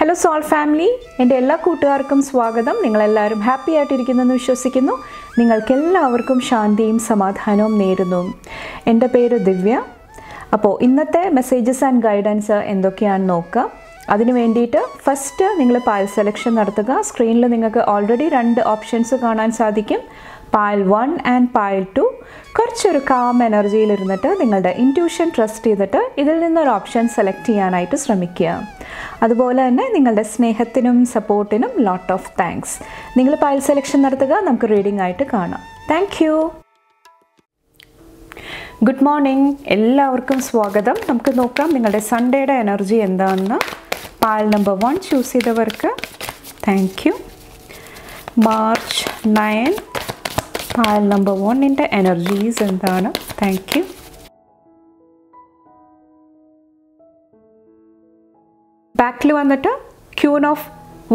Hello soul family, എൻ്റെ എല്ലാ കൂട്ടുകാർക്കും സ്വാഗതം. നിങ്ങളെല്ലാവരും ഹാപ്പി ആയിട്ടിരിക്കുന്നെന്ന് വിശ്വസിക്കുന്നു. നിങ്ങൾക്കെല്ലാവർക്കും ശാന്തിയും സമാധാനവും നേരുന്നു. എൻ്റെ പേര് ദിവ്യ. അപ്പോൾ ഇന്നത്തെ മെസ്സേജസ് ആൻഡ് ഗൈഡൻസ് എന്തൊക്കെയാണെന്ന് നോക്കാം. അതിന് വേണ്ടിയിട്ട് ഫസ്റ്റ് നിങ്ങൾ പായൽ സെലക്ഷൻ നടത്തുക. സ്ക്രീനിൽ നിങ്ങൾക്ക് ഓൾറെഡി 2 ഓപ്ഷൻസ് കാണാൻ സാധിക്കും, പായൽ 1 ആൻഡ് പായൽ 2. കുറച്ചൊരു കാം എനർജിയിലിരുന്നിട്ട് നിങ്ങളുടെ ഇൻറ്റ്യൂഷൻ ട്രസ്റ്റ് ചെയ്തിട്ട് ഇതിൽ നിന്നൊരു ഓപ്ഷൻ സെലക്ട് ചെയ്യാനായിട്ട് ശ്രമിക്കുക. അതുപോലെ തന്നെ നിങ്ങളുടെ സ്നേഹത്തിനും സപ്പോർട്ടിനും ലോട്ട് ഓഫ് താങ്ക്സ്. നിങ്ങൾ പായൽ സെലക്ഷൻ നടത്തുക, നമുക്ക് റീഡിംഗ് ആയിട്ട് കാണാം. Thank you. ഗുഡ് മോർണിംഗ്, എല്ലാവർക്കും സ്വാഗതം. നമുക്ക് നോക്കാം നിങ്ങളുടെ സൺഡേയുടെ എനർജി എന്താണെന്ന്. പായൽ നമ്പർ 1 ചൂസ് ചെയ്തവർക്ക് thank you. March 9 pile number 1ൻ്റെ എനർജീസ് എന്താണ്? Thank you. ബാക്കിൽ വന്നിട്ട് ക്യൂൻ ഓഫ്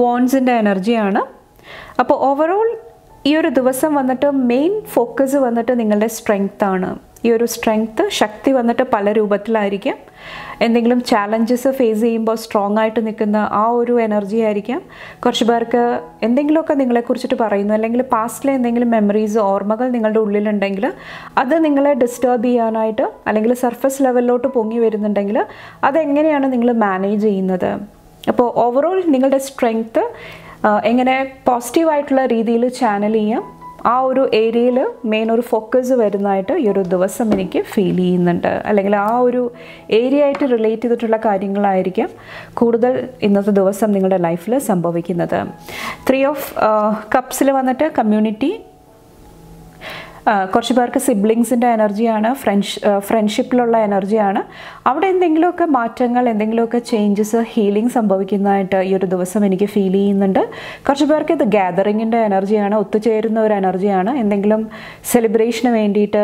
വോൺസിൻ്റെ എനർജിയാണ്. അപ്പോൾ ഓവറോൾ ഈ ഒരു ദിവസം വന്നിട്ട് മെയിൻ ഫോക്കസ് വന്നിട്ട് നിങ്ങളുടെ സ്ട്രെങ്ത് ആണ്. ഈ ഒരു സ്ട്രെങ്ത്ത്, ശക്തി വന്നിട്ട് പല രൂപത്തിലായിരിക്കാം. എന്തെങ്കിലും ചാലഞ്ചസ് ഫേസ് ചെയ്യുമ്പോൾ സ്ട്രോങ് ആയിട്ട് നിൽക്കുന്ന ആ ഒരു എനർജി ആയിരിക്കാം. കുറച്ച് പേർക്ക് എന്തെങ്കിലുമൊക്കെ നിങ്ങളെക്കുറിച്ചിട്ട് പറയുന്നു, അല്ലെങ്കിൽ പാസ്റ്റിലെ എന്തെങ്കിലും മെമ്മറീസ്, ഓർമ്മകൾ നിങ്ങളുടെ ഉള്ളിലുണ്ടെങ്കിൽ അത് നിങ്ങളെ ഡിസ്റ്റർബ് ചെയ്യാനായിട്ട് അല്ലെങ്കിൽ സർഫസ് ലെവലിലോട്ട് പൊങ്ങി വരുന്നുണ്ടെങ്കിൽ അതെങ്ങനെയാണ് നിങ്ങൾ മാനേജ് ചെയ്യുന്നത്? അപ്പോൾ ഓവറോൾ നിങ്ങളുടെ സ്ട്രെങ്ത്ത് എങ്ങനെ പോസിറ്റീവായിട്ടുള്ള രീതിയിൽ ചാനൽ ചെയ്യാം, ആ ഒരു ഏരിയയിൽ മെയിൻ ഒരു ഫോക്കസ് വരുന്നതായിട്ട് ഈ ഒരു ദിവസം എനിക്ക് ഫീൽ ചെയ്യുന്നുണ്ട്. അല്ലെങ്കിൽ ആ ഒരു ഏരിയ ആയിട്ട് റിലേറ്റ് ചെയ്തിട്ടുള്ള കാര്യങ്ങളായിരിക്കാം കൂടുതൽ ഇന്നത്തെ ദിവസം നിങ്ങളുടെ ലൈഫിൽ സംഭവിക്കുന്നത്. 3 ഓഫ് കപ്സിൽ വന്നിട്ട് കമ്മ്യൂണിറ്റി. കുറച്ച് പേർക്ക് സിബ്ലിങ്സിൻ്റെ എനർജിയാണ്, ഫ്രണ്ട്ഷിപ്പിലുള്ള എനർജിയാണ്. അവിടെ എന്തെങ്കിലുമൊക്കെ മാറ്റങ്ങൾ, എന്തെങ്കിലുമൊക്കെ ചേഞ്ചസ്, ഹീലിംഗ് സംഭവിക്കുന്നതായിട്ട് ഈ ഒരു ദിവസം എനിക്ക് ഫീൽ ചെയ്യുന്നുണ്ട്. കുറച്ച് പേർക്ക് ഇത് ഗ്യാതറിങ്ങിൻ്റെ എനർജിയാണ്, ഒത്തുചേരുന്ന ഒരു എനർജിയാണ്. എന്തെങ്കിലും സെലിബ്രേഷന് വേണ്ടിയിട്ട്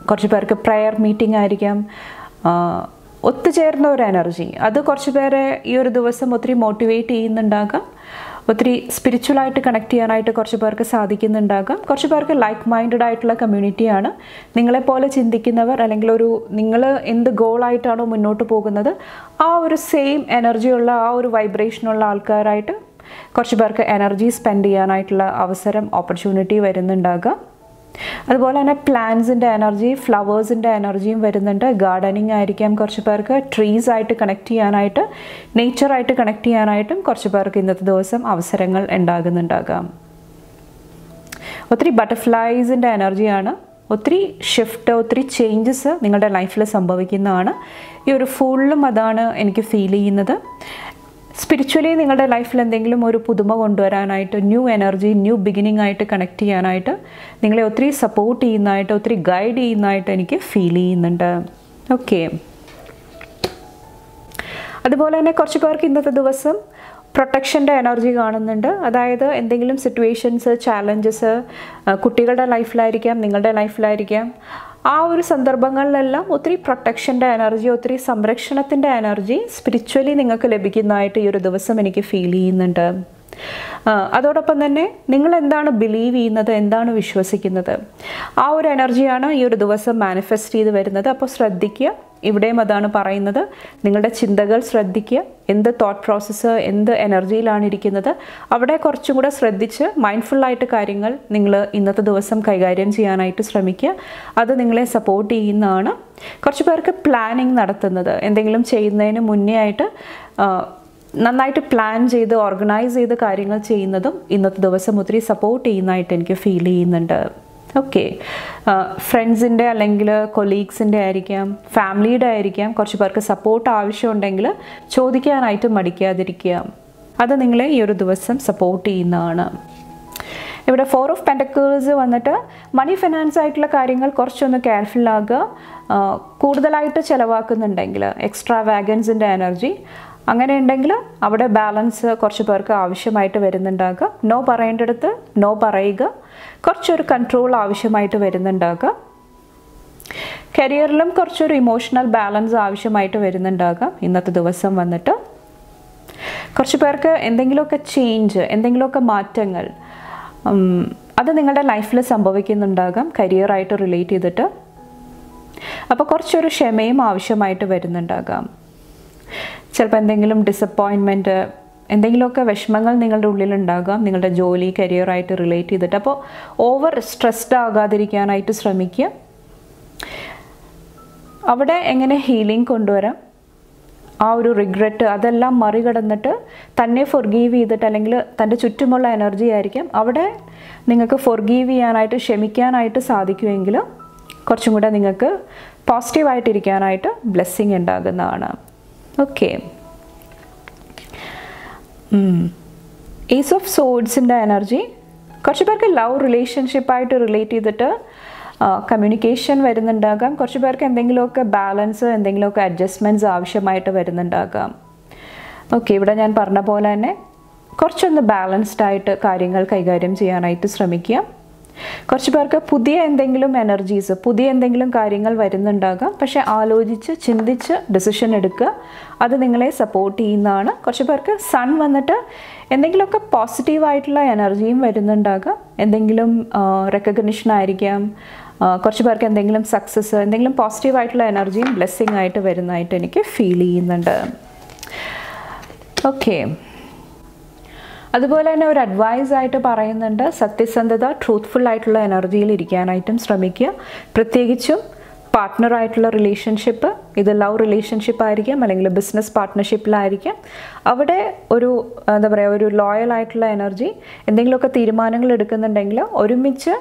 കുറച്ച് പേർക്ക് പ്രെയർ മീറ്റിംഗ് ആയിരിക്കാം, ഒത്തുചേർന്ന ഒരു എനർജി. അത് കുറച്ച് പേരെ ഈ ഒരു ദിവസം ഒത്തിരി മോട്ടിവേറ്റ് ചെയ്യുന്നുണ്ടാകാം. ഒത്തിരി സ്പിരിച്വലായിട്ട് കണക്ട് ചെയ്യാനായിട്ട് കുറച്ച് പേർക്ക് സാധിക്കുന്നുണ്ടാകാം. കുറച്ച് പേർക്ക് ലൈക്ക് മൈൻഡഡ് ആയിട്ടുള്ള കമ്മ്യൂണിറ്റിയാണ്. നിങ്ങളെപ്പോലെ ചിന്തിക്കുന്നവർ, അല്ലെങ്കിൽ നിങ്ങൾ എന്ത് ഗോളായിട്ടാണോ മുന്നോട്ട് പോകുന്നത് ആ ഒരു സെയിം എനർജിയുള്ള, ആ ഒരു വൈബ്രേഷനുള്ള ആൾക്കാരായിട്ട് കുറച്ച് പേർക്ക് എനർജി സ്പെൻഡ് ചെയ്യാനായിട്ടുള്ള അവസരം, ഓപ്പർച്യൂണിറ്റി വരുന്നുണ്ടാകാം. അതുപോലെ തന്നെ പ്ലാന്റ്സിൻ്റെ എനർജി, ഫ്ലവേഴ്സിൻ്റെ എനർജിയും വരുന്നുണ്ട്. ഗാർഡനിങ് ആയിരിക്കാം കുറച്ച് പേർക്ക്, ട്രീസ് ആയിട്ട് കണക്ട് ചെയ്യാനായിട്ട്, നേച്ചറായിട്ട് കണക്ട് ചെയ്യാനായിട്ടും കുറച്ച് പേർക്ക് ഇന്നത്തെ ദിവസം അവസരങ്ങൾ ഉണ്ടാകുന്നുണ്ടാകാം. ഒത്തിരി ബട്ടർഫ്ലൈസിൻ്റെ എനർജിയാണ്. ഒത്തിരി ഷിഫ്റ്റ്, ഒത്തിരി ചേഞ്ചസ് നിങ്ങളുടെ ലൈഫിൽ സംഭവിക്കുന്നതാണ്. ഈ ഒരു ഫുള്ളും അതാണ് എനിക്ക് ഫീൽ ചെയ്യുന്നത്. സ്പിരിച്വലി നിങ്ങളുടെ ലൈഫിൽ എന്തെങ്കിലും ഒരു പുതുമ കൊണ്ടുവരാനായിട്ട്, ന്യൂ എനർജി, ന്യൂ ബിഗിനിങ് ആയിട്ട് കണക്ട് ചെയ്യാനായിട്ട്, നിങ്ങളെ ഒത്തിരി സപ്പോർട്ട് ചെയ്യുന്നതായിട്ട്, ഒത്തിരി ഗൈഡ് ചെയ്യുന്നതായിട്ട് എനിക്ക് ഫീൽ ചെയ്യുന്നുണ്ട്. ഓക്കെ. അതുപോലെ തന്നെ കുറച്ച് പേർക്ക് ഇന്നത്തെ ദിവസം പ്രൊട്ടക്ഷൻ്റെ എനർജി കാണുന്നുണ്ട്. അതായത് എന്തെങ്കിലും സിറ്റുവേഷൻസ്, ചാലഞ്ചസ് കുട്ടികളുടെ ലൈഫിലായിരിക്കാം, നിങ്ങളുടെ ലൈഫിലായിരിക്കാം. ആ ഒരു സന്ദർഭങ്ങളിലെല്ലാം ഒത്തിരി പ്രൊട്ടക്ഷൻ്റെ എനർജി, ഒത്തിരി സംരക്ഷണത്തിൻ്റെ എനർജി സ്പിരിച്വലി നിങ്ങൾക്ക് ലഭിക്കുന്നതായിട്ട് ഈ ഒരു ദിവസം എനിക്ക് ഫീൽ ചെയ്യുന്നുണ്ട്. അതോടൊപ്പം തന്നെ നിങ്ങൾ എന്താണ് ബിലീവ് ചെയ്യുന്നത്, എന്താണ് വിശ്വസിക്കുന്നത്, ആ ഒരു എനർജിയാണ് ഈ ഒരു ദിവസം മാനിഫെസ്റ്റ് ചെയ്ത് വരുന്നത്. അപ്പോൾ ശ്രദ്ധിക്കുക, ഇവിടെയും അതാണ് പറയുന്നത്. നിങ്ങളുടെ ചിന്തകൾ ശ്രദ്ധിക്കുക, എന്ത് തോട്ട് പ്രോസസ്സ്, എന്ത് എനർജിയിലാണ് ഇരിക്കുന്നത്, അവിടെ കുറച്ചും കൂടെ ശ്രദ്ധിച്ച് മൈൻഡ്ഫുള്ളായിട്ട് കാര്യങ്ങൾ നിങ്ങൾ ഇന്നത്തെ ദിവസം കൈകാര്യം ചെയ്യാനായിട്ട് ശ്രമിക്കുക. അത് നിങ്ങളെ സപ്പോർട്ട് ചെയ്യുന്നതാണ്. കുറച്ച് പേർക്ക് പ്ലാനിങ് നടത്തുന്നത്, എന്തെങ്കിലും ചെയ്യുന്നതിന് മുന്നേ ആയിട്ട് നന്നായിട്ട് പ്ലാൻ ചെയ്ത്, ഓർഗനൈസ് ചെയ്ത് കാര്യങ്ങൾ ചെയ്യുന്നതും ഇന്നത്തെ ദിവസം ഒത്തിരി സപ്പോർട്ട് ചെയ്യുന്നതായിട്ട് എനിക്ക് ഫീൽ ചെയ്യുന്നുണ്ട്. ഓക്കെ. ഫ്രണ്ട്സിൻ്റെ അല്ലെങ്കിൽ കൊളീഗ്സിൻ്റെ ആയിരിക്കാം, ഫാമിലിയുടെ ആയിരിക്കാം. കുറച്ച് പേർക്ക് സപ്പോർട്ട് ആവശ്യമുണ്ടെങ്കിൽ ചോദിക്കാനായിട്ട് മടിക്കാതിരിക്കുക. അത് നിങ്ങളെ ഈ ഒരു ദിവസം സപ്പോർട്ട് ചെയ്യുന്നതാണ്. ഇവിടെ 4 ഓഫ് പെൻറ്റക്കിൾസ് വന്നിട്ട് മണി ഫിനാൻസ് ആയിട്ടുള്ള കാര്യങ്ങൾ കുറച്ചൊന്ന് കെയർഫുള്ളാകുക. കൂടുതലായിട്ട് ചിലവാക്കുന്നുണ്ടെങ്കിൽ, എക്സ്ട്രാ വാഗൻസിൻ്റെ എനർജി അങ്ങനെ ഉണ്ടെങ്കിൽ അവിടെ ബാലൻസ് കുറച്ച് പേർക്ക് ആവശ്യമായിട്ട് വരുന്നുണ്ടാകുക. നോ പറയേണ്ടടുത്ത് നോ പറയുക. കുറച്ചൊരു കൺട്രോൾ ആവശ്യമായിട്ട് വരുന്നുണ്ടാകുക. കരിയറിലും കുറച്ചൊരു ഇമോഷണൽ ബാലൻസ് ആവശ്യമായിട്ട് വരുന്നുണ്ടാകാം ഇന്നത്തെ ദിവസം വന്നിട്ട്. കുറച്ച് പേർക്ക് എന്തെങ്കിലുമൊക്കെ ചേഞ്ച്, എന്തെങ്കിലുമൊക്കെ മാറ്റങ്ങൾ അത് നിങ്ങളുടെ ലൈഫിൽ സംഭവിക്കുന്നുണ്ടാകാം, കരിയറായിട്ട് റിലേറ്റ് ചെയ്തിട്ട്. അപ്പോൾ കുറച്ചൊരു ക്ഷമയും ആവശ്യമായിട്ട് വരുന്നുണ്ടാകാം. ചിലപ്പോൾ എന്തെങ്കിലും ഡിസപ്പോയിൻമെൻറ്റ്, എന്തെങ്കിലുമൊക്കെ വിഷമങ്ങൾ നിങ്ങളുടെ ഉള്ളിലുണ്ടാകാം, നിങ്ങളുടെ ജോലി കരിയറായിട്ട് റിലേറ്റ് ചെയ്തിട്ട്. അപ്പോൾ ഓവർ സ്ട്രെസ്ഡ് ആകാതിരിക്കാനായിട്ട് ശ്രമിക്കുക. അവിടെ എങ്ങനെ ഹീലിംഗ് കൊണ്ടുവരാം, ആ ഒരു റിഗ്രറ്റ് അതെല്ലാം മറികടന്നിട്ട് തന്നെ ഫൊർഗീവ് ചെയ്തിട്ട്, അല്ലെങ്കിൽ തൻ്റെ ചുറ്റുമുള്ള എനർജി ആയിരിക്കും അവിടെ നിങ്ങൾക്ക് ഫൊർഗീവ് ചെയ്യാനായിട്ട്, ക്ഷമിക്കാനായിട്ട് സാധിക്കുമെങ്കിൽ കുറച്ചും കൂടെ നിങ്ങൾക്ക് പോസിറ്റീവായിട്ടിരിക്കാനായിട്ട് ബ്ലെസ്സിങ് ഉണ്ടാകുന്നതാണ്. ഓക്കെ, ഏസ് ഓഫ് സോഡ്സിൻ്റെ എനർജി കുറച്ച് പേർക്ക് ലവ് റിലേഷൻഷിപ്പായിട്ട് റിലേറ്റ് ചെയ്തിട്ട് കമ്മ്യൂണിക്കേഷൻ വരുന്നുണ്ടാകാം. കുറച്ച് പേർക്ക് എന്തെങ്കിലുമൊക്കെ ബാലൻസ്, എന്തെങ്കിലുമൊക്കെ അഡ്ജസ്റ്റ്മെൻറ്റ്സ് ആവശ്യമായിട്ട് വരുന്നുണ്ടാകാം. ഓക്കെ, ഇവിടെ ഞാൻ പറഞ്ഞ പോലെ തന്നെ കുറച്ചൊന്ന് ബാലൻസ്ഡ് ആയിട്ട് കാര്യങ്ങൾ കൈകാര്യം ചെയ്യാനായിട്ട് ശ്രമിക്കുക. കുറച്ച് പേർക്ക് പുതിയ എന്തെങ്കിലും എനർജീസ്, പുതിയ എന്തെങ്കിലും കാര്യങ്ങൾ വരുന്നുണ്ടാകാം. പക്ഷേ ആലോചിച്ച് ചിന്തിച്ച് ഡിസിഷൻ എടുക്കുക, അത് നിങ്ങളെ സപ്പോർട്ട് ചെയ്യുന്നതാണ്. കുറച്ച് പേർക്ക് സൺ വന്നിട്ട് എന്തെങ്കിലുമൊക്കെ പോസിറ്റീവായിട്ടുള്ള എനർജിയും വരുന്നുണ്ടാകാം. എന്തെങ്കിലും റെക്കഗ്നിഷൻ ആയിരിക്കാം, കുറച്ച് പേർക്ക് എന്തെങ്കിലും സക്സസ്, എന്തെങ്കിലും പോസിറ്റീവായിട്ടുള്ള എനർജിയും ബ്ലെസ്സിങ് ആയിട്ട് വരുന്നതായിട്ട് എനിക്ക് ഫീൽ ചെയ്യുന്നുണ്ട്. ഓക്കെ, അതുപോലെ തന്നെ ഒരു അഡ്വൈസ് ആയിട്ട് പറയുന്നുണ്ട്, സത്യസന്ധത, ട്രൂത്ത്ഫുൾ ആയിട്ടുള്ള എനർജിയിൽ ഇരിക്കാനായിട്ടും ശ്രമിക്കുക. പ്രത്യേകിച്ചും പാർട്ട്ണറായിട്ടുള്ള റിലേഷൻഷിപ്പ്, ഇത് ലവ് റിലേഷൻഷിപ്പ് ആയിരിക്കാം അല്ലെങ്കിൽ ബിസിനസ് പാർട്ട്ണർഷിപ്പിലായിരിക്കാം. അവിടെ ഒരു എന്താ പറയുക, ഒരു ലോയൽ ആയിട്ടുള്ള എനർജി, എന്തെങ്കിലുമൊക്കെ തീരുമാനങ്ങൾ എടുക്കുന്നുണ്ടെങ്കിൽ ഒരുമിച്ച്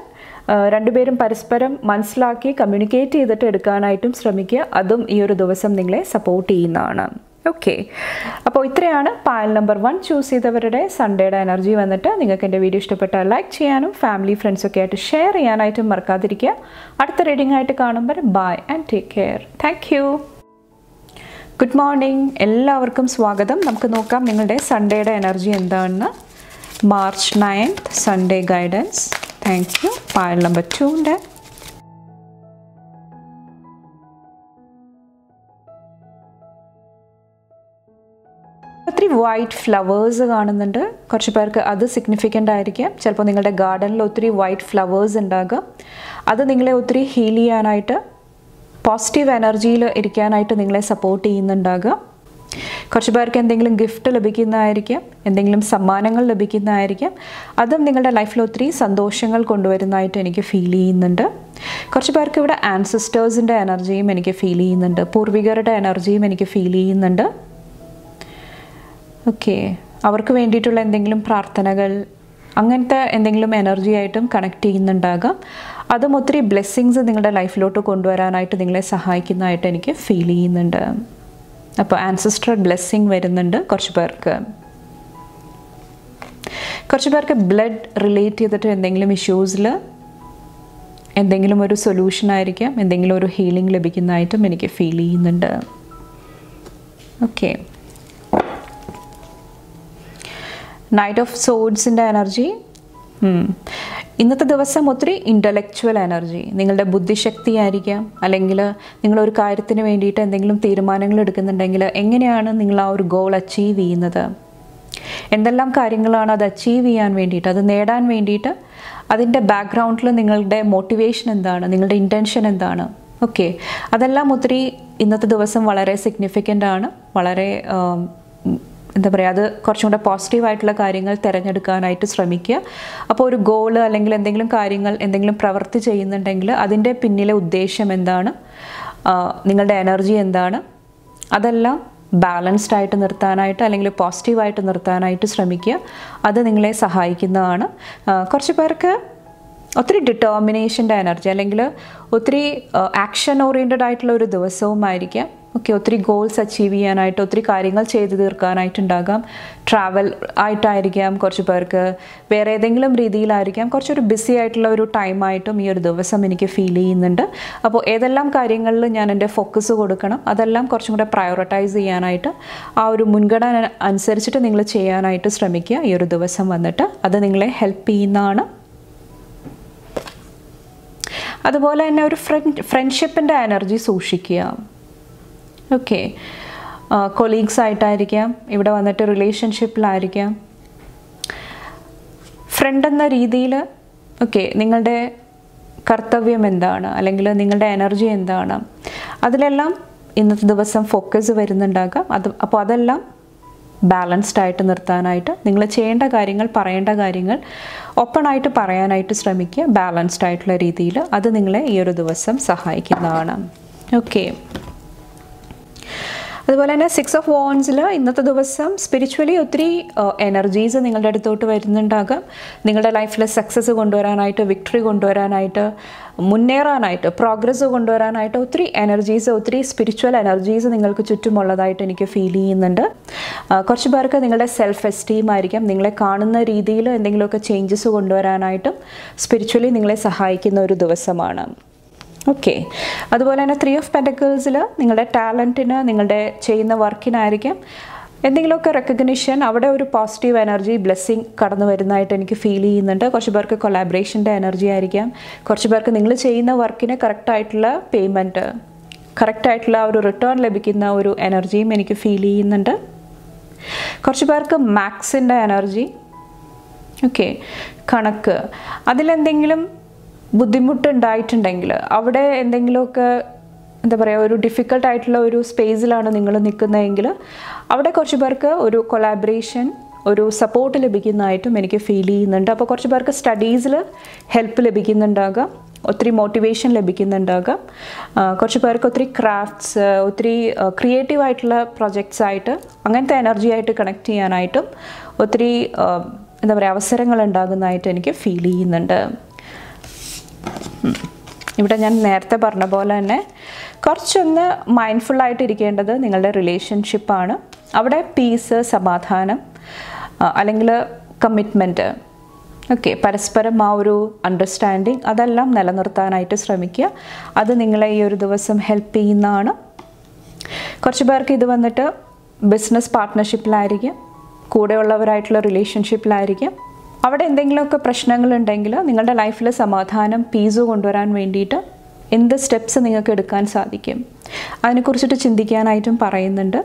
രണ്ടുപേരും പരസ്പരം മനസ്സിലാക്കി കമ്മ്യൂണിക്കേറ്റ് ചെയ്തിട്ട് എടുക്കാനായിട്ടും ശ്രമിക്കുക. അതും ഈ ഒരു ദിവസം നിങ്ങളെ സപ്പോർട്ട് ചെയ്യുന്നതാണ്. ഓക്കെ, അപ്പോൾ ഇത്രയാണ് പായൽ നമ്പർ 1 ചൂസ് ചെയ്തവരുടെ സൺഡേയുടെ എനർജി വന്നിട്ട്. നിങ്ങൾക്ക് എൻ്റെ വീഡിയോ ഇഷ്ടപ്പെട്ടാൽ ലൈക്ക് ചെയ്യാനും ഫാമിലി ഫ്രണ്ട്സൊക്കെ ആയിട്ട് ഷെയർ ചെയ്യാനായിട്ടും മറക്കാതിരിക്കുക. അടുത്ത റീഡിംഗ് ആയിട്ട് കാണുമ്പോൾ bye and take care. Thank you. Good morning, എല്ലാവർക്കും സ്വാഗതം. നമുക്ക് നോക്കാം നിങ്ങളുടെ സൺഡേയുടെ എനർജി എന്താണെന്ന്. March 9th Sunday guidance. Thank you. Pile number 2ൻ്റെ ഒത്തിരി വൈറ്റ് ഫ്ലവേഴ്സ് കാണുന്നുണ്ട്. കുറച്ച് പേർക്ക് അത് സിഗ്നിഫിക്കൻ്റ് ആയിരിക്കാം. ചിലപ്പോൾ നിങ്ങളുടെ ഗാർഡനിൽ ഒത്തിരി വൈറ്റ് ഫ്ലവേഴ്സ് ഉണ്ടാകും. അത് നിങ്ങളെ ഒത്തിരി ഹീൽ ചെയ്യാനായിട്ട്, പോസിറ്റീവ് എനർജിയിൽ ഇരിക്കാനായിട്ട് നിങ്ങളെ സപ്പോർട്ട് ചെയ്യുന്നുണ്ടാകും. കുറച്ച് പേർക്ക് എന്തെങ്കിലും ഗിഫ്റ്റ് ലഭിക്കുന്നതായിരിക്കാം, എന്തെങ്കിലും സമ്മാനങ്ങൾ ലഭിക്കുന്നതായിരിക്കാം. അതും നിങ്ങളുടെ ലൈഫിൽ ഒത്തിരി സന്തോഷങ്ങൾ കൊണ്ടുവരുന്നതായിട്ട് എനിക്ക് ഫീൽ ചെയ്യുന്നുണ്ട്. കുറച്ച് പേർക്ക് ഇവിടെ ആൻസിസ്റ്റേഴ്സിൻ്റെ എനർജിയും എനിക്ക് ഫീൽ ചെയ്യുന്നുണ്ട്, പൂർവികരുടെ എനർജിയും എനിക്ക് ഫീൽ ചെയ്യുന്നുണ്ട്. ഓക്കെ, അവർക്ക് വേണ്ടിയിട്ടുള്ള എന്തെങ്കിലും പ്രാർത്ഥനകൾ, അങ്ങനത്തെ എന്തെങ്കിലും എനർജി ആയിട്ടും കണക്ട് ചെയ്യുന്നുണ്ടാകാം. അതും ഒത്തിരി ബ്ലെസ്സിങ്സ് നിങ്ങളുടെ ലൈഫിലോട്ട് കൊണ്ടുവരാനായിട്ട് നിങ്ങളെ സഹായിക്കുന്നതായിട്ട് എനിക്ക് ഫീൽ ചെയ്യുന്നുണ്ട്. അപ്പോൾ ആൻസിസ്ട്രൽ ബ്ലെസ്സിങ് വരുന്നുണ്ട് കുറച്ച് പേർക്ക്. കുറച്ച് പേർക്ക് ബ്ലഡ് റിലേറ്റ് ചെയ്തിട്ട് എന്തെങ്കിലും ഇഷ്യൂസിൽ എന്തെങ്കിലും ഒരു സൊല്യൂഷൻ ആയിരിക്കാം, എന്തെങ്കിലും ഒരു ഹീലിംഗ് ലഭിക്കുന്നതായിട്ടും എനിക്ക് ഫീൽ ചെയ്യുന്നുണ്ട്. ഓക്കെ, നൈറ്റ് ഓഫ് സോഡ്സിൻ്റെ എനർജി. ഇന്നത്തെ ദിവസം ഒത്തിരി ഇൻ്റലക്ച്വൽ എനർജി, നിങ്ങളുടെ ബുദ്ധിശക്തി ആയിരിക്കാം. അല്ലെങ്കിൽ നിങ്ങളൊരു കാര്യത്തിന് വേണ്ടിയിട്ട് എന്തെങ്കിലും തീരുമാനങ്ങൾ എടുക്കുന്നുണ്ടെങ്കിൽ എങ്ങനെയാണ് നിങ്ങൾ ആ ഒരു ഗോൾ അച്ചീവ് ചെയ്യുന്നത്, എന്തെല്ലാം കാര്യങ്ങളാണ് അത് അച്ചീവ് ചെയ്യാൻ വേണ്ടിയിട്ട്, അത് നേടാൻ വേണ്ടിയിട്ട്, അതിൻ്റെ ബാക്ക്ഗ്രൗണ്ടിൽ നിങ്ങളുടെ മോട്ടിവേഷൻ എന്താണ്, നിങ്ങളുടെ ഇൻറ്റൻഷൻ എന്താണ്. ഓക്കെ, അതെല്ലാം ഒത്തിരി ഇന്നത്തെ ദിവസം വളരെ സിഗ്നിഫിക്കൻ്റ് ആണ്. വളരെ എന്താ പറയുക, അത് കുറച്ചും കൂടെ പോസിറ്റീവായിട്ടുള്ള കാര്യങ്ങൾ തിരഞ്ഞെടുക്കാനായിട്ട് ശ്രമിക്കുക. അപ്പോൾ ഒരു ഗോള് അല്ലെങ്കിൽ എന്തെങ്കിലും കാര്യങ്ങൾ, എന്തെങ്കിലും പ്രവൃത്തി ചെയ്യുന്നുണ്ടെങ്കിൽ അതിൻ്റെ പിന്നിലെ ഉദ്ദേശം എന്താണ്, നിങ്ങളുടെ എനർജി എന്താണ്, അതെല്ലാം ബാലൻസ്ഡ് ആയിട്ട് നിർത്താനായിട്ട് അല്ലെങ്കിൽ പോസിറ്റീവായിട്ട് നിർത്താനായിട്ട് ശ്രമിക്കുക. അത് നിങ്ങളെ സഹായിക്കുന്നതാണ്. കുറച്ച് പേർക്ക് ഒത്തിരി ഡിറ്റർമിനേഷൻ്റെ എനർജി അല്ലെങ്കിൽ ഒത്തിരി ആക്ഷൻ ഓറിയൻറ്റഡ് ആയിട്ടുള്ള ഒരു ദിവസവുമായിരിക്കാം. ഓക്കെ, ഒത്തിരി ഗോൾസ് അച്ചീവ് ചെയ്യാനായിട്ട്, ഒത്തിരി കാര്യങ്ങൾ ചെയ്തു തീർക്കാനായിട്ടുണ്ടാകാം. ട്രാവൽ ആയിട്ടായിരിക്കാം, കുറച്ച് പേർക്ക് വേറെ ഏതെങ്കിലും രീതിയിലായിരിക്കാം. കുറച്ചൊരു ബിസി ആയിട്ടുള്ള ഒരു ടൈമായിട്ടും ഈ ഒരു ദിവസം എനിക്ക് ഫീൽ ചെയ്യുന്നുണ്ട്. അപ്പോൾ ഏതെല്ലാം കാര്യങ്ങളിൽ ഞാൻ എൻ്റെ ഫോക്കസ് കൊടുക്കണം, അതെല്ലാം കുറച്ചും കൂടെ പ്രയോറിറ്റൈസ് ചെയ്യാനായിട്ട്, ആ ഒരു മുൻഗണന അനുസരിച്ചിട്ട് നിങ്ങൾ ചെയ്യാനായിട്ട് ശ്രമിക്കുക ഈ ഒരു ദിവസം വന്നിട്ട്. അത് നിങ്ങളെ ഹെൽപ്പ് ചെയ്യുന്നതാണ്. അതുപോലെ തന്നെ ഒരു ഫ്രണ്ട്ഷിപ്പിൻ്റെ എനർജി സൂക്ഷിക്കുക. ഓക്കെ, കൊളീഗ്സ് ആയിട്ടായിരിക്കാം, ഇവിടെ വന്നിട്ട് റിലേഷൻഷിപ്പിലായിരിക്കാം. ഫ്രണ്ട് എന്ന രീതിയിൽ ഓക്കെ, നിങ്ങളുടെ കർത്തവ്യം എന്താണ് അല്ലെങ്കിൽ നിങ്ങളുടെ എനർജി എന്താണ്, അതിലെല്ലാം ഇന്നത്തെ ദിവസം ഫോക്കസ് വരുന്നുണ്ടാകാം. അപ്പോൾ അതെല്ലാം ബാലൻസ്ഡ് ആയിട്ട് നിർത്താനായിട്ട് നിങ്ങൾ ചെയ്യേണ്ട കാര്യങ്ങൾ, പറയേണ്ട കാര്യങ്ങൾ ഓപ്പണായിട്ട് പറയാനായിട്ട് ശ്രമിക്കുക, ബാലൻസ്ഡ് ആയിട്ടുള്ള രീതിയിൽ. അത് നിങ്ങളെ ഈ ഒരു ദിവസം സഹായിക്കുന്നതാണ്. ഓക്കെ. അതുപോലെ തന്നെ 6 of Wands ഇന്നത്തെ ദിവസം സ്പിരിച്വലി ഒത്തിരി എനർജീസ് നിങ്ങളുടെ അടുത്തോട്ട് വരുന്നുണ്ടാകാം. നിങ്ങളുടെ ലൈഫിൽ സക്സസ് കൊണ്ടുവരാനായിട്ട്, വിക്ടറി കൊണ്ടുവരാനായിട്ട്, മുന്നേറാനായിട്ട്, പ്രോഗ്രസ് കൊണ്ടുവരാനായിട്ട് ഒത്തിരി എനർജീസ്, ഒത്തിരി സ്പിരിച്വൽ എനർജീസ് നിങ്ങൾക്ക് ചുറ്റുമുള്ളതായിട്ട് എനിക്ക് ഫീൽ ചെയ്യുന്നുണ്ട്. കുറച്ച് പേർക്ക് നിങ്ങളുടെ സെൽഫ് എസ്റ്റീം ആയിരിക്കാം, നിങ്ങളെ കാണുന്ന രീതിയിൽ എന്തെങ്കിലുമൊക്കെ ചേഞ്ചസ് കൊണ്ടുവരാനായിട്ടും സ്പിരിച്വലി നിങ്ങളെ സഹായിക്കുന്ന ഒരു ദിവസമാണ്. ഓക്കെ. അതുപോലെ തന്നെ 3 of Pentacles നിങ്ങളുടെ ടാലൻറ്റിന്, നിങ്ങളുടെ ചെയ്യുന്ന വർക്കിനായിരിക്കാം എന്തെങ്കിലുമൊക്കെ റെക്കഗ്നിഷൻ, അവിടെ ഒരു പോസിറ്റീവ് എനർജി, ബ്ലെസ്സിങ് കടന്നു വരുന്നതായിട്ട് എനിക്ക് ഫീൽ ചെയ്യുന്നുണ്ട്. കുറച്ച് പേർക്ക് കൊളാബറേഷൻ്റെ എനർജി ആയിരിക്കാം. കുറച്ച് പേർക്ക് നിങ്ങൾ ചെയ്യുന്ന വർക്കിന് കറക്റ്റായിട്ടുള്ള പേയ്മെൻറ്റ്, കറക്റ്റായിട്ടുള്ള ഒരു റിട്ടേൺ ലഭിക്കുന്ന ഒരു എനർജിയും എനിക്ക് ഫീൽ ചെയ്യുന്നുണ്ട്. കുറച്ച് പേർക്ക് മാത്സിൻ്റെ എനർജി, ഓക്കെ, കണക്ക്, അതിലെന്തെങ്കിലും ബുദ്ധിമുട്ടുണ്ടായിട്ടുണ്ടെങ്കിൽ, അവിടെ എന്തെങ്കിലുമൊക്കെ എന്താ പറയുക, ഒരു ഡിഫിക്കൽട്ടായിട്ടുള്ള ഒരു സ്പേസിലാണ് നിങ്ങൾ നിൽക്കുന്നതെങ്കിൽ അവിടെ കുറച്ച് പേർക്ക് ഒരു കൊളാബറേഷൻ, ഒരു സപ്പോർട്ട് ലഭിക്കുന്നതായിട്ടും എനിക്ക് ഫീൽ ചെയ്യുന്നുണ്ട്. അപ്പോൾ കുറച്ച് പേർക്ക് സ്റ്റഡീസിൽ ഹെൽപ്പ് ലഭിക്കുന്നുണ്ടാകാം, ഒത്തിരി മോട്ടിവേഷൻ ലഭിക്കുന്നുണ്ടാകാം. കുറച്ച് പേർക്ക് ഒത്തിരി ക്രാഫ്റ്റ്സ്, ഒത്തിരി ക്രിയേറ്റീവായിട്ടുള്ള പ്രൊജക്ട്സ് ആയിട്ട്, അങ്ങനത്തെ എനർജി ആയിട്ട് കണക്ട് ചെയ്യാനായിട്ടും ഒത്തിരി എന്താ പറയുക അവസരങ്ങൾ ഉണ്ടാകുന്നതായിട്ട് എനിക്ക് ഫീൽ ചെയ്യുന്നുണ്ട്. ഇവിടെ ഞാൻ നേരത്തെ പറഞ്ഞ പോലെ തന്നെ കുറച്ചൊന്ന് മൈൻഡ്ഫുള്ളായിട്ട് ഇരിക്കേണ്ടത് നിങ്ങളുടെ റിലേഷൻഷിപ്പാണ്. അവിടെ പീസ്, സമാധാനം, അല്ലെങ്കിൽ കമ്മിറ്റ്മെൻറ്റ്, ഓക്കെ, പരസ്പരം ആ ഒരു അണ്ടർസ്റ്റാൻഡിങ്, അതെല്ലാം നിലനിർത്താനായിട്ട് ശ്രമിക്കുക. അത് നിങ്ങളെ ഈ ഒരു ദിവസം ഹെൽപ്പ് ചെയ്യുന്നതാണ്. കുറച്ച് പേർക്ക് ഇത് വന്നിട്ട് ബിസിനസ് പാർട്ട്ണർഷിപ്പിലായിരിക്കും, കൂടെയുള്ളവരായിട്ടുള്ള റിലേഷൻഷിപ്പിലായിരിക്കും. അവിടെ എന്തെങ്കിലുമൊക്കെ പ്രശ്നങ്ങളുണ്ടെങ്കിൽ നിങ്ങളുടെ ലൈഫിൽ സമാധാനം, പീസ് കൊണ്ടുവരാൻ വേണ്ടിയിട്ട് എന്ത് സ്റ്റെപ്സ് നിങ്ങൾക്ക് എടുക്കാൻ സാധിക്കും അതിനെക്കുറിച്ചിട്ട് ചിന്തിക്കാനായിട്ടും പറയുന്നുണ്ട്.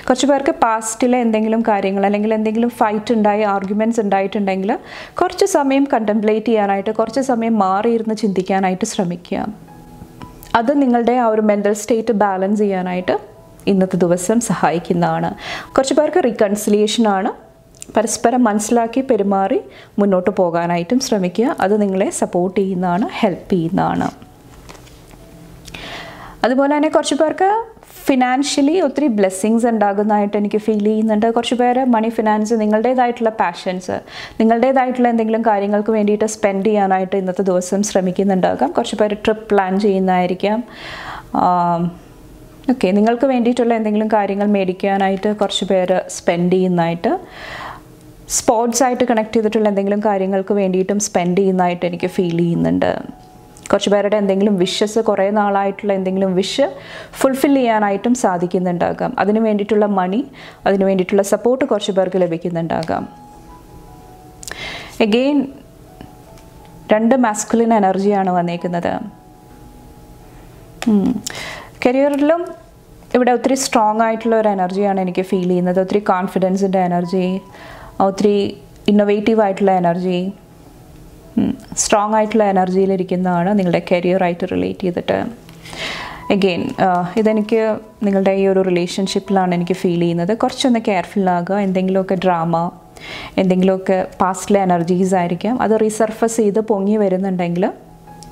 കുറച്ച് പേർക്ക് പാസ്റ്റിലെ എന്തെങ്കിലും കാര്യങ്ങൾ, അല്ലെങ്കിൽ എന്തെങ്കിലും ഫൈറ്റ് ഉണ്ടായി, ആർഗ്യുമെൻറ്റ്സ് ഉണ്ടായിട്ടുണ്ടെങ്കിൽ കുറച്ച് സമയം കണ്ടംപ്ലേറ്റ് ചെയ്യാനായിട്ട്, കുറച്ച് സമയം മാറിയിരുന്ന് ചിന്തിക്കാനായിട്ട് ശ്രമിക്കുക. അത് നിങ്ങളുടെ ആ ഒരു മെൻ്റൽ സ്റ്റേറ്റ് ബാലൻസ് ചെയ്യാനായിട്ട് ഇന്നത്തെ ദിവസം സഹായിക്കുന്നതാണ്. കുറച്ച് പേർക്ക് റീകൺസിലിയേഷനാണ്, പരസ്പരം മനസ്സിലാക്കി പെരുമാറി മുന്നോട്ട് പോകാനായിട്ടും ശ്രമിക്കുക. അത് നിങ്ങളെ സപ്പോർട്ട് ചെയ്യുന്നതാണ്, ഹെൽപ്പ് ചെയ്യുന്നതാണ്. അതുപോലെ തന്നെ കുറച്ച് പേർക്ക് ഫിനാൻഷ്യലി ഒത്തിരി ബ്ലെസ്സിങ്സ് ഉണ്ടാകുന്നതായിട്ട് എനിക്ക് ഫീൽ ചെയ്യുന്നുണ്ട്. കുറച്ച് പേര് മണി, ഫിനാൻസ്, നിങ്ങളുടേതായിട്ടുള്ള പാഷൻസ്, നിങ്ങളുടേതായിട്ടുള്ള എന്തെങ്കിലും കാര്യങ്ങൾക്ക് വേണ്ടിയിട്ട് സ്പെൻഡ് ചെയ്യാനായിട്ട് ഇന്നത്തെ ദിവസം ശ്രമിക്കുന്നുണ്ടാകാം. കുറച്ച് പേര് ട്രിപ്പ് പ്ലാൻ ചെയ്യുന്നതായിരിക്കാം. ഓക്കെ, നിങ്ങൾക്ക് വേണ്ടിയിട്ടുള്ള എന്തെങ്കിലും കാര്യങ്ങൾ മേടിക്കാനായിട്ട് കുറച്ച് പേര് സ്പെൻഡ് ചെയ്യുന്നതായിട്ട്, സ്പോർട്സ് ആയിട്ട് കണക്ട് ചെയ്തിട്ടുള്ള എന്തെങ്കിലും കാര്യങ്ങൾക്ക് വേണ്ടിയിട്ടും സ്പെൻഡ് ചെയ്യുന്നതായിട്ട് എനിക്ക് ഫീൽ ചെയ്യുന്നുണ്ട്. കുറച്ച് പേരുടെ എന്തെങ്കിലും വിഷസ്, കുറേ നാളായിട്ടുള്ള എന്തെങ്കിലും വിഷ് ഫുൾഫിൽ ചെയ്യാനായിട്ടും സാധിക്കുന്നുണ്ടാകാം. അതിന് വേണ്ടിയിട്ടുള്ള മണി, അതിന് വേണ്ടിയിട്ടുള്ള സപ്പോർട്ട് കുറച്ച് പേർക്ക് ലഭിക്കുന്നുണ്ടാകാം. എഗെയിൻ 2 മാസ്കുലിൻ എനർജിയാണ് വന്നേക്കുന്നത്. കരിയറിലും ഇവിടെ ഒത്തിരി സ്ട്രോങ് ആയിട്ടുള്ള ഒരു എനർജിയാണ് എനിക്ക് ഫീൽ ചെയ്യുന്നത്. ഒത്തിരി കോൺഫിഡൻസിൻ്റെ എനർജി, ഒത്തിരി ഇന്നൊവേറ്റീവ് ആയിട്ടുള്ള എനർജി, സ്ട്രോങ് ആയിട്ടുള്ള എനർജിയിലിരിക്കുന്നതാണ് നിങ്ങളുടെ കരിയറായിട്ട് റിലേറ്റ് ചെയ്തിട്ട്. എഗെയിൻ ഇതെനിക്ക് നിങ്ങളുടെ ഈ ഒരു റിലേഷൻഷിപ്പിലാണ് എനിക്ക് ഫീൽ ചെയ്യുന്നത്. കുറച്ചൊന്ന് കെയർഫുള്ളാകുക. എന്തെങ്കിലുമൊക്കെ ഡ്രാമ, എന്തെങ്കിലുമൊക്കെ പാസ്റ്റിലെ എനർജീസ് ആയിരിക്കാം, അത് റീസർഫസ് ചെയ്ത് പൊങ്ങി വരുന്നുണ്ടെങ്കിൽ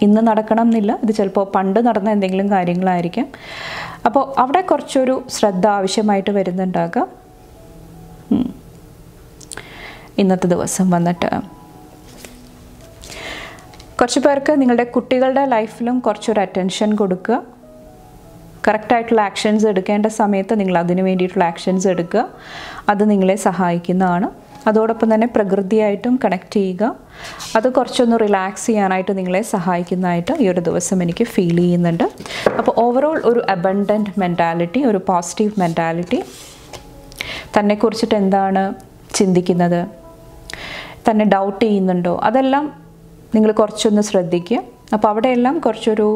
ഇന്ന് നടക്കണം എന്നില്ല, ഇത് ചിലപ്പോൾ പണ്ട് നടന്ന എന്തെങ്കിലും കാര്യങ്ങളായിരിക്കാം. അപ്പോൾ അവിടെ കുറച്ചൊരു ശ്രദ്ധ ആവശ്യമായിട്ട് വരുന്നുണ്ടാകാം ഇന്നത്തെ ദിവസം വന്നിട്ട്. കുറച്ച് പേർക്ക് നിങ്ങളുടെ കുട്ടികളുടെ ലൈഫിലും കുറച്ചൊരു അറ്റൻഷൻ കൊടുക്കുക. കറക്റ്റായിട്ടുള്ള ആക്ഷൻസ് എടുക്കേണ്ട സമയത്ത് നിങ്ങൾ അതിന് വേണ്ടിയിട്ടുള്ള ആക്ഷൻസ് എടുക്കുക. അത് നിങ്ങളെ സഹായിക്കുന്നതാണ്. അതോടൊപ്പം തന്നെ പ്രകൃതിയായിട്ടും കണക്ട് ചെയ്യുക. അത് കുറച്ചൊന്ന് റിലാക്സ് ചെയ്യാനായിട്ട് നിങ്ങളെ സഹായിക്കുന്നതായിട്ട് ഈ ഒരു ദിവസം എനിക്ക് ഫീൽ ചെയ്യുന്നുണ്ട്. അപ്പോൾ ഓവറോൾ ഒരു അബണ്ടൻറ്റ് മെൻറ്റാലിറ്റി, ഒരു പോസിറ്റീവ് മെൻറ്റാലിറ്റി, തന്നെക്കുറിച്ചിട്ട് എന്താണ് ചിന്തിക്കുന്നത്, തന്നെ ഡൗട്ട് ചെയ്യുന്നുണ്ടോ, അതെല്ലാം നിങ്ങൾ കുറച്ചൊന്ന് ശ്രദ്ധിക്കുക. അപ്പോൾ അവിടെയെല്ലാം കുറച്ചൊരു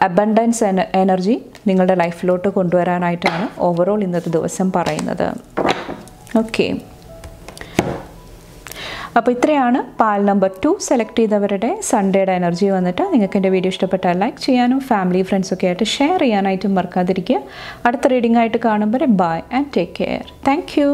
അബണ്ടൻസ് എനർജി നിങ്ങളുടെ ലൈഫിലോട്ട് കൊണ്ടുവരാനായിട്ടാണ് ഓവറോൾ ഇന്നത്തെ ദിവസം പറയുന്നത്. ഓക്കെ, അപ്പോൾ ഇത്രയാണ് പാൽ നമ്പർ 2 സെലക്ട് ചെയ്തവരുടെ സൺഡേയുടെ എനർജി വന്നിട്ട്. നിങ്ങൾക്ക് എൻ്റെ വീഡിയോ ഇഷ്ടപ്പെട്ടാൽ ലൈക്ക് ചെയ്യാനും ഫാമിലി ഫ്രണ്ട്സൊക്കെ ആയിട്ട് ഷെയർ ചെയ്യാനായിട്ടും മറക്കാതിരിക്കുക. അടുത്ത റീഡിംഗ് ആയിട്ട് കാണുമ്പോൾ bye and take care. Thank U.